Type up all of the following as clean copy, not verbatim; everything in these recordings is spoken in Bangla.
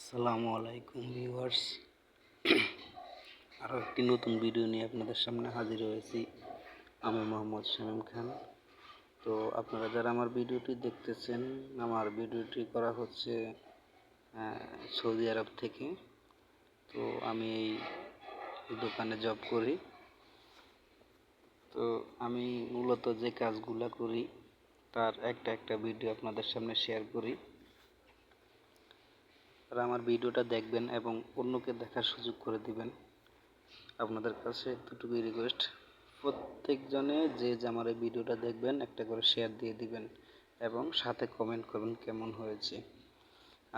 আসসালামু আলাইকুম ভিউয়ার্স, আরও একটি নতুন ভিডিও নিয়ে আপনাদের সামনে হাজির হয়েছি। আমি মোহাম্মদ শামীম খান। তো আপনারা যারা আমার ভিডিওটি দেখতেছেন, আমার ভিডিওটি করা হচ্ছে সৌদি আরব থেকে। তো আমি এই দোকানে জব করি। তো আমি মূলত যে কাজগুলো করি তার একটা ভিডিও আপনাদের সামনে শেয়ার করি। আর আমার ভিডিওটা দেখবেন এবং অন্যকে দেখার সুযোগ করে দিবেন। আপনাদের কাছে এতটুকুই রিকোয়েস্ট, প্রত্যেকজনে যে আমার এই ভিডিওটা দেখবেন একটা করে শেয়ার দিয়ে দিবেন এবং সাথে কমেন্ট করবেন কেমন হয়েছে।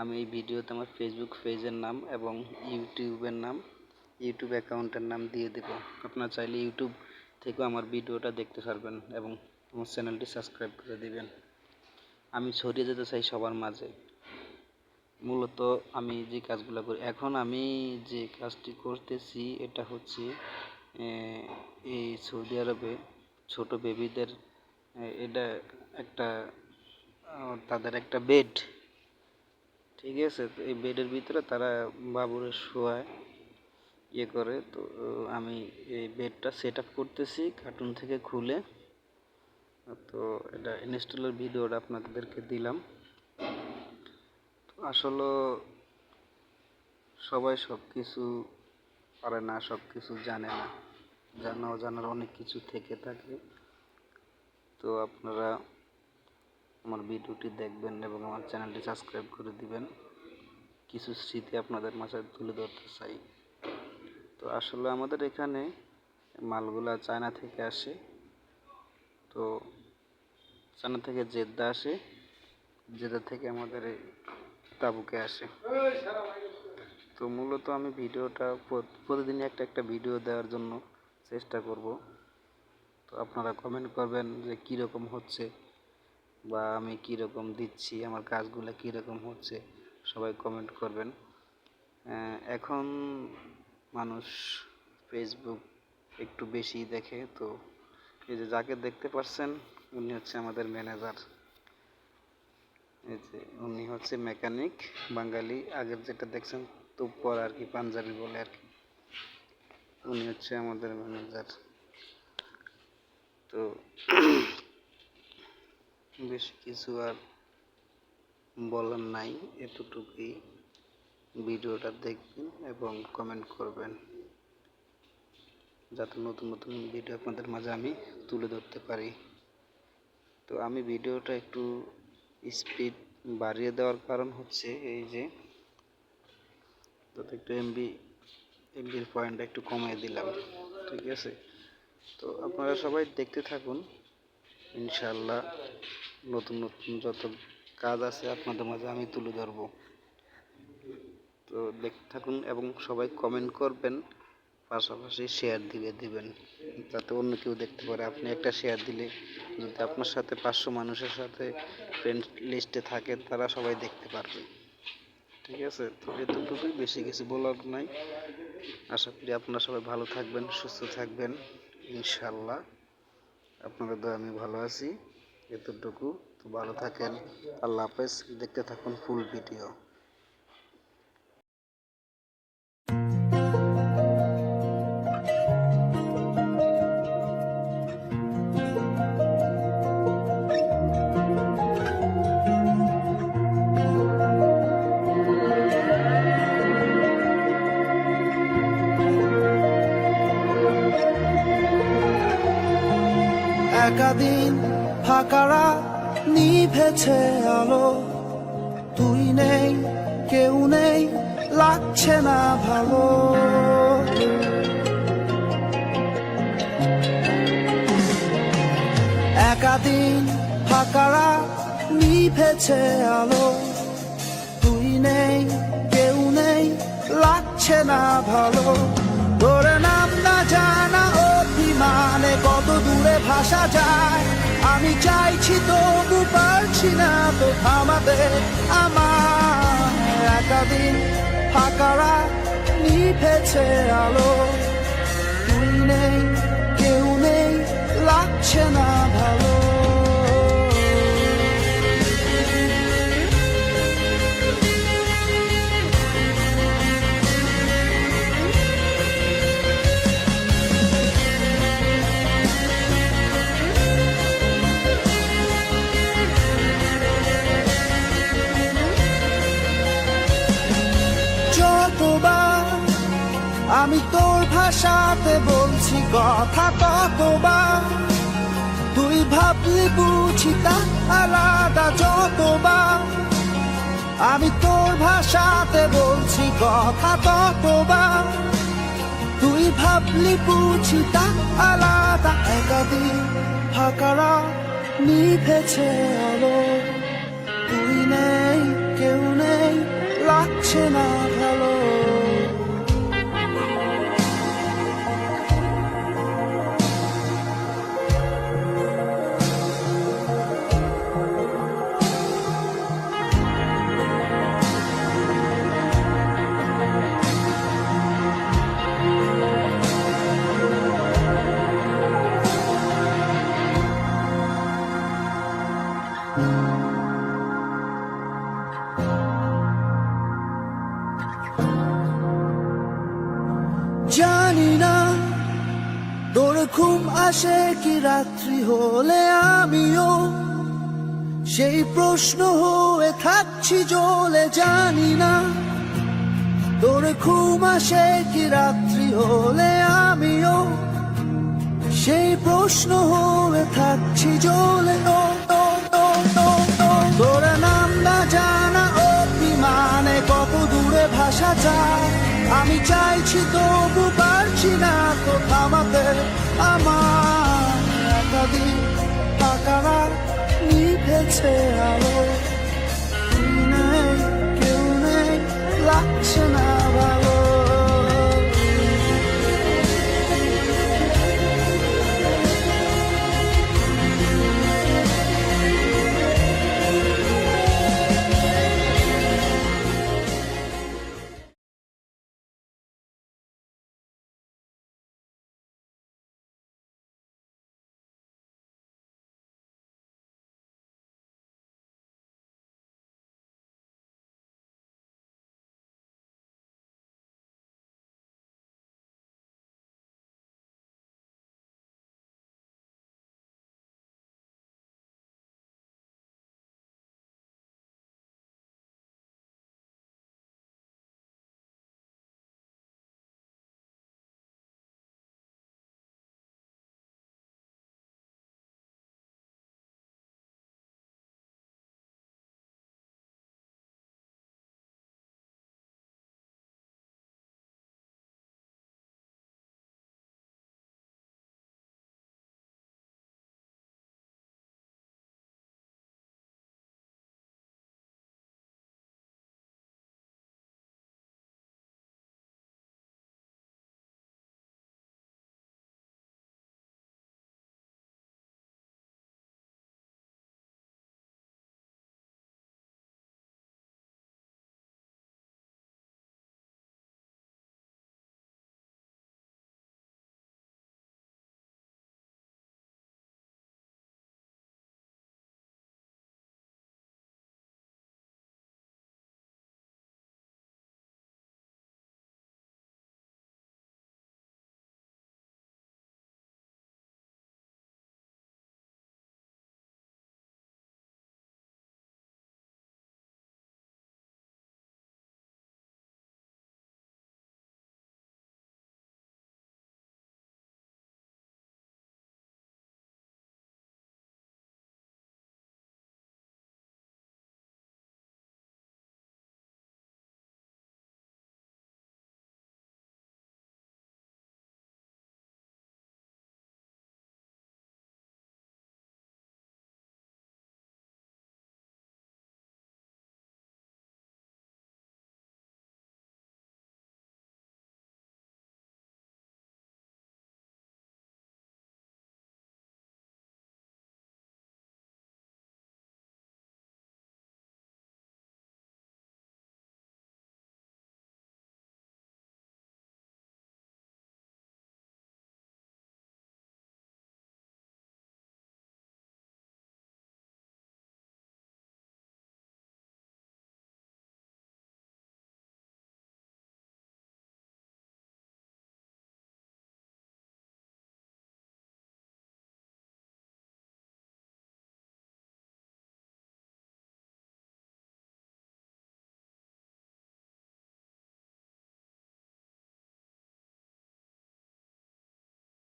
আমি এই ভিডিওতে আমার ফেসবুক পেজের নাম এবং ইউটিউব অ্যাকাউন্টের নাম দিয়ে দেব। আপনারা চাইলে ইউটিউব থেকেও আমার ভিডিওটা দেখতে পারবেন এবং আমার চ্যানেলটি সাবস্ক্রাইব করে দিবেন। আমি ছড়িয়ে যেতে চাই সবার মাঝে। মূলত আমি যে কাজগুলো করি, এখন আমি যে কাজটি করতেছি এটা হচ্ছে এই সৌদি আরবে ছোট বেবিদের এটা একটা তাদের একটা বেড, ঠিক আছে। তো এই বেডের ভিতরে তারা বাবুরে শোয়ায় করে। তো আমি এই বেডটা সেট আপ করতেছি কার্টুন থেকে খুলে। তো এটা ইনস্টলের ভিডিওটা আপনাদেরকে দিলাম। আসলে সবাই সব কিছু পারে না, সব কিছু জানে না, জানার অনেক কিছু থেকে থাকে। তো আপনারা আমার ভিডিওটি দেখবেন এবং আমার চ্যানেলটি সাবস্ক্রাইব করে দিবেন। কিছু স্মৃতি আপনাদের মাঝে তুলে ধরতে চাই। তো আসলে আমাদের এখানে মালগুলা চায়না থেকে আসে। তো চায়না থেকে জেদ্দা আসে, জেদ্দা থেকে আমাদের এই তাবুকে আসে। তো মূলত আমি ভিডিওটা প্রতিদিনই একটা ভিডিও দেওয়ার জন্য চেষ্টা করব। তো আপনারা কমেন্ট করবেন যে কীরকম হচ্ছে বা আমি কীরকম দিচ্ছি, আমার কাজগুলো কীরকম হচ্ছে, সবাই কমেন্ট করবেন। এখন মানুষ ফেসবুক একটু বেশি দেখে। তো এই যে যাকে দেখতে পাচ্ছেন উনি হচ্ছে আমাদের ম্যানেজার। এই যে উনি হচ্ছে মেকানিক, বাঙালি। আগের যেটা দেখছেন তুপ্পর আর কি, পাঞ্জাবি বলে আর কি, উনি হচ্ছে আমাদের ম্যানেজার। তো বেশি কিছু আর বলার নাই, এতটুকুই। ভিডিওটা দেখবেন এবং কমেন্ট করবেন যাতে নতুন নতুন ভিডিও আপনাদের মাঝে আমি তুলে ধরতে পারি। তো আমি ভিডিওটা একটু স্পিড বাড়িয়ে দেওয়ার কারণ হচ্ছে এই যে যাতে একটু এমবির পয়েন্টটা একটু কমিয়ে দিলাম, ঠিক আছে। তো আপনারা সবাই দেখতে থাকুন, ইনশাআল্লাহ নতুন নতুন যত কাজ আছে আপনাদের মাঝে আমি তুলে ধরবো। তো দেখতে থাকুন এবং সবাই কমেন্ট করবেন, পাশাপাশি শেয়ার দিবেন যাতে অন্য কেউ দেখতে পারে। আপনি একটা শেয়ার দিলে যদি আপনার সাথে 500 মানুষের সাথে ফ্রেন্ড লিস্টে থাকে, তারা সবাই দেখতে পারবে, ঠিক আছে। তো এতটুকুই, বেশি কিছু বলার নাই। আশা করি আপনারা সবাই ভালো থাকবেন, সুস্থ থাকবেন ইনশাআল্লাহ। আপনাদের দয়া আমি ভালো আছি, এতটুকু। তো ভালো থাকেন, আল্লাহ হাফেজ। দেখতে থাকুন ফুল ভিডিও। একাদিন ফাঁকারা নিভেছে আলো, তুই নেই কেউ নেই, লাগছে না ভালো। একাদিন ফাঁকারা নিভেছে আলো, তুই নেই কেউ নেই, লাগছে না ভালো। তোরে নাম না জানা অভিমানে কত দূরে ভাসা যায়, আমি চাইছি তবু পারছি না তো থামাতে আমার। একাদিন ফাঁকারা নিভেছে আলো, তুই নেই কেউ নেই, লাগছে না ভালো। আমি তোর ভাষাতে বলছি কথা কতবার, তুই ভাবলি বুঝি তা আলাদা যতবার। আমি তোর ভাষাতে বলছি কথা ততবার, তুই ভাবলি বুঝি তা আলাদা। একাদিন ফাঁকারা নিভেছে আলো, তুই নেই কেউ নেই লাগছে না ভালো। জানি না তোর ঘুম আসে কি রাত্রি হলে, আমিও সেই প্রশ্ন হয়ে থাকছি জ্বলে। জানি না তোর ঘুম আসে কি রাত্রি হলে, আমিও সেই প্রশ্ন হয়ে থাকছি জ্বলে। তোর নাম না জানা অভিমানে কত দূরে ভাষা যায়, আমি চাইছি তবু পারছি না তো থামাতে আমার। একাদিন ফাঁকারা নিভেছে আলো, তুই নেই কেউ নেই লাগছে না